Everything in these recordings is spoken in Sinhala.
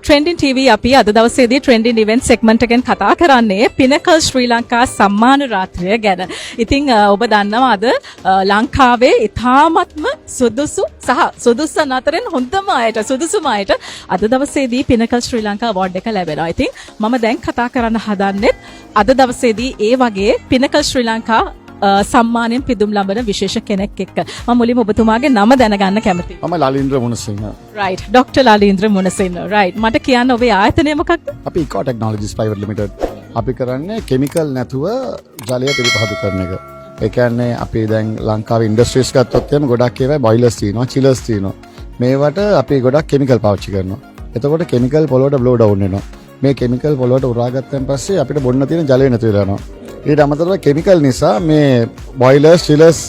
Trending TV අපි අද දවසේදී trending event segment එකෙන් කතා කරන්නේ Pinnacle ශ්‍රී ලංකා සම්මාන රාත්‍රිය ගැන. ඉතින් ඔබ දන්නවා අද ලංකාවේ ඉතාමත්ම සුදුසුන් අතරින් හොඳම අයට සුදුසුම අයට අද දවසේදී Pinnacle ශ්‍රී ලංකා award එක ලැබෙනවා. ඉතින් මම දැන් කතා කරන්න හදන්නේ අද දවසේදී ඒ වගේ Pinnacle ශ්‍රී ලංකා සම්මානයෙන් පිදුම් ලබන විශේෂ කෙනෙක් එක්ක මම මුලින්ම ඔබතුමාගේ නම දැනගන්න කැමතියි. මම ලලින්ද්‍ර Munasinghe. right Dr. ලලින්ද්‍ර Munasinghe right මට කියන්න ඔබේ ආයතනය මොකක්ද? අපි Eco Technologies Private Limited. අපි කරන්නේ කෙමිකල් නැතුව ජලය පිරිපහදු කරන එක. ඒ කියන්නේ අපි දැන් ලංකාවේ ඉන්ඩස්ට්‍රීස් ගත්තොත් එහෙම ගොඩක් ඒවා බොයිලර්ස් තියෙනවා, චිලර්ස් තියෙනවා. මේවට අපි ගොඩක් කෙමිකල් පාවිච්චි කරනවා. එතකොට කෙමිකල් පොළොවට බ්ලෝ ඩවුන් වෙනවා. මේ කෙමිකල් පොළොවට උරාගත්තන් පස්සේ අපිට බොන්න තියෙන ජලය නැති වෙලා යනවා. ඊට අමතරව කෙමිකල් නිසා මේ බොයිලර්ස් චිලර්ස්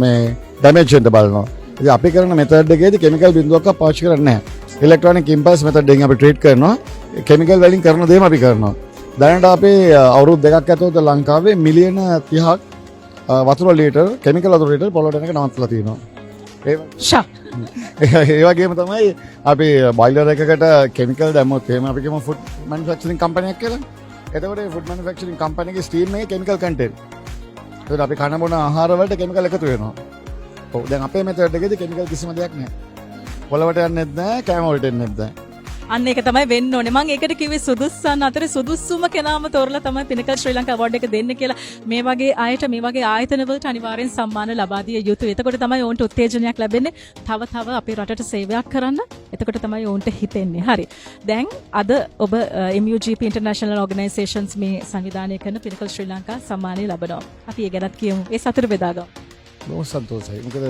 මේ ඩැමේජ් වෙන්න බලනවා. ඉතින් අපි කරන මෙතඩ් එකේදී කෙමිකල් බිඳුවක්වත් පාවිච්චි කරන්නේ නැහැ. ඉලෙක්ට්‍රොනික ඉම්පල්ස් මෙතඩ් එකෙන් අපි ට්‍රීට් කරනවා. කෙමිකල් වලින් කරන දේම අපි කරනවා. දැනට අපි අවුරුදු දෙකක් ඇතුළත ලංකාවේ මිලියන 30ක් වතුර ලීටර් කෙමිකල් වතුර ලීටර් පොළොවට යන එක නවත්තලා තියෙනවා. ඒ වගේම තමයි අපි බොයිලර් එකකට කෙමිකල් දැම්මොත් එහෙම අපි කියමු ෆුඩ් මැනුෆැක්චරින් කම්පැනියක් කියලා. එතකොට මේ ෆුඩ් මැනුෆැක්චරින් කම්පැනි එකේ ස්ටීම් එකේ කෙමිකල් කන්ටෙන්ට්. ඒකට අපි කන බොන ආහාර වලට කෙමිකල් එකතු වෙනවා. ඔව් දැන් අපේ මෙතඩ් එකේදී කෙමිකල් කිසිම දෙයක් නැහැ. පොළවට යන්නෙත් නැහැ, කෑම වලට එන්නෙත් නැහැ. අන්න ඒක තමයි වෙන්න ඕනේ. මම ඒකට කිව්වේ සුදුස්සන් අතරේ සුදුස්සුම කෙනාම තෝරලා තමයි Pinnacle ශ්‍රී ලංකා award එක දෙන්න කියලා. මේ වගේ අයට මේ වගේ ආයතන වලට අනිවාර්යෙන් සම්මාන ලබා දිය යුතුයි. එතකොට තමයි ඔවුන්ට උත්තේජනයක් ලැබෙන්නේ. තව අපේ රටට සේවයක් කරන්න. එතකොට තමයි ඔවුන්ට හිතෙන්නේ. හරි. දැන් අද ඔබ MUGP International Organizations මේ සංවිධානය කරන Pinnacle ශ්‍රී ලංකා සම්මානය ලබනවා. අපි ඒ ගැනත් කියමු. ඒ සතුට බෙදාගමු. බොහොම සන්තෝෂයි. මොකද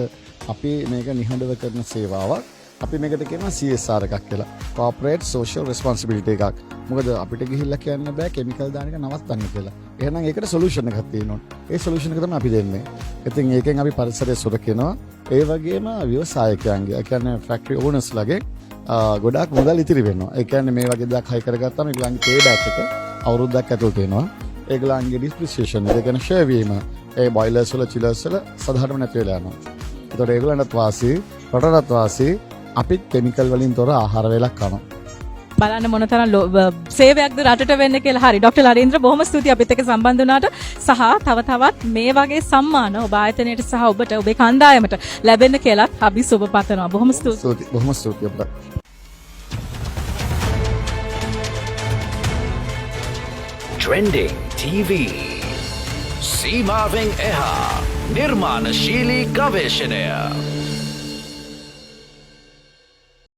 අපි මේක නිහඬව කරන සේවාවක්. අපි මේකට කියනවා CSR එකක් කියලා. Corporate Social Responsibility එකක්. මොකද අපිට ගිහිල්ලා කියන්න බෑ කෙමිකල් දාන එක නවත්තන්න කියලා. එහෙනම් ඒකට සොලියුෂන් එකක් තියෙනවා. ඒ සොලියුෂන් එක තමයි අපි දෙන්නේ. ඉතින් ඒකෙන් අපි පරිසරය සුරකිනවා. ඒ වගේම ව්‍යවසායකයන්ගේ, ඒ කියන්නේ ෆැක්ටරි ඕනර්ස් ලගේ ගොඩාක් මුදල් ඉතිරි වෙනවා. ඒ කියන්නේ මේ වගේ දෙයක් හයි කරගත්තාම ඒගොල්ලන්ගේ පේ බෑක් එක අවුරුද්දක් ඇතුළත එනවා. ඒගොල්ලන්ගේ ඩිප්‍රිසියේෂන් එක කියන්නේ ෂෙයා වීම. ඒ බොයිලර්ස් වල චිලර්ස් වල සාධාරණ නැති වෙලා යනවා. ඒතකොට ඒගොල්ලන්ටත් වාසි, රටටත් වාසි. අපි කෙමිකල් වලින් තොර ආහාර වේලක් කනවා. බලන්න මොනතරම් සේවයක්ද රටට වෙන්නේ කියලා. හරි Dr. ලලින්ද්‍ර බොහොම ස්තුතියි අපිත් එක්ක සම්බන්ධ වුණාට සහ තවත් මේ වගේ සම්මාන ඔබ ආයතනයට සහ ඔබට ඔබේ කණ්ඩායමට ලැබෙන්න කියලා අපි සුබ පතනවා. බොහොම ස්තුතියි. බොහොම ස්තුතියි අපට. Trending TV සීමාවෙන් එහා නිර්මාණශීලී ගවේෂණය